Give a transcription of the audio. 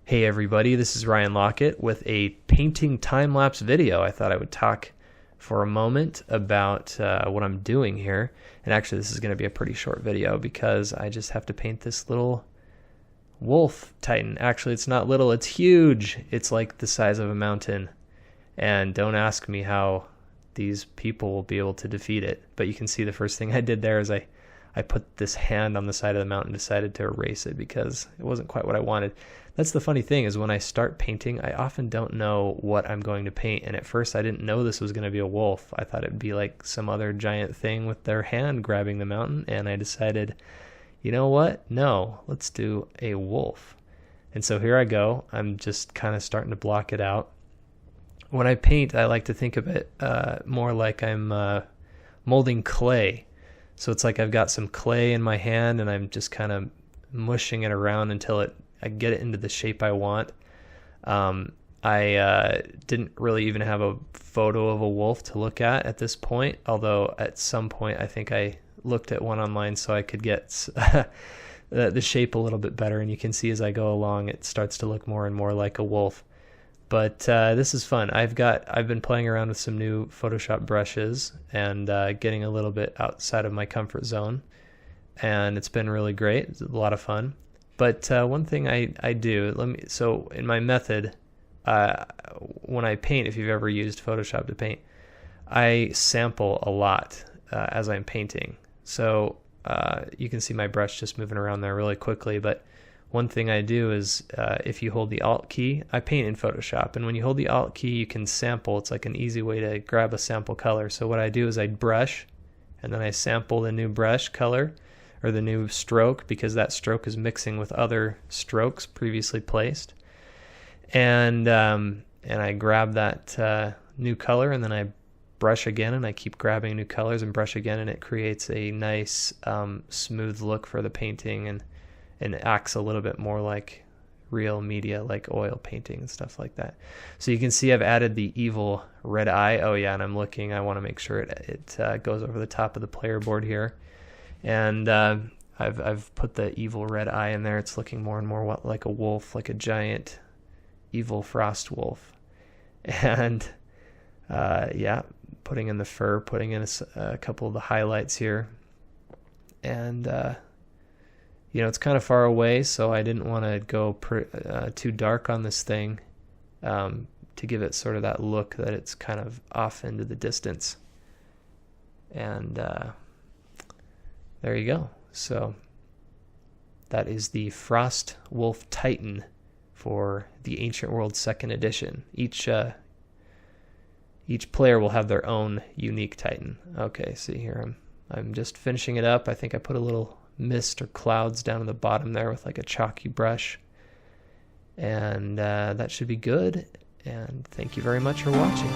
Hey everybody, this is Ryan Lockett with a painting time-lapse video. I thought I would talk for a moment about what I'm doing here. And actually this is going to be a pretty short video because I just have to paint this little wolf titan. Actually it's not little, it's huge. It's like the size of a mountain. And don't ask me how these people will be able to defeat it. But you can see the first thing I did there is I put this hand on the side of the mountain, decided to erase it because it wasn't quite what I wanted. That's the funny thing, is when I start painting, I often don't know what I'm going to paint. And at first I didn't know this was going to be a wolf. I thought it'd be like some other giant thing with their hand grabbing the mountain. And I decided, you know what? No, let's do a wolf. And so here I go. I'm just kind of starting to block it out. When I paint, I like to think of it more like I'm molding clay. So it's like I've got some clay in my hand and I'm just kind of mushing it around until I get it into the shape I want. I didn't really even have a photo of a wolf to look at this point, although at some point I think I looked at one online so I could get the shape a little bit better, and you can see as I go along it starts to look more and more like a wolf. But this is fun. I've been playing around with some new Photoshop brushes and getting a little bit outside of my comfort zone, and it's been really great. It's a lot of fun. But one thing I do, so in my method, when I paint, if you've ever used Photoshop to paint, I sample a lot as I'm painting. So you can see my brush just moving around there really quickly, but one thing I do is if you hold the Alt key, I paint in Photoshop, and when you hold the Alt key you can sample. It's like an easy way to grab a sample color. So what I do is I brush, and then I sample the new brush color or the new stroke, because that stroke is mixing with other strokes previously placed, and I grab that new color, and then I brush again, and I keep grabbing new colors and brush again, and it creates a nice smooth look for the painting, and it acts a little bit more like real media, like oil painting and stuff like that. So you can see I've added the evil red eye. Oh yeah, and I'm looking, I want to make sure it goes over the top of the player board here. And I've put the evil red eye in there. It's looking more and more like a wolf, like a giant evil frost wolf. And yeah, putting in the fur, putting in a couple of the highlights here. And you know, it's kind of far away, so I didn't want to go too dark on this thing to give it sort of that look that it's kind of off into the distance. And there you go. So that is the Frost Wolf Titan for the Ancient World 2nd Edition. Each player will have their own unique Titan. Okay, see here, I'm just finishing it up. I think I put a little mist or clouds down at the bottom there with like a chalky brush, and that should be good. And thank you very much for watching.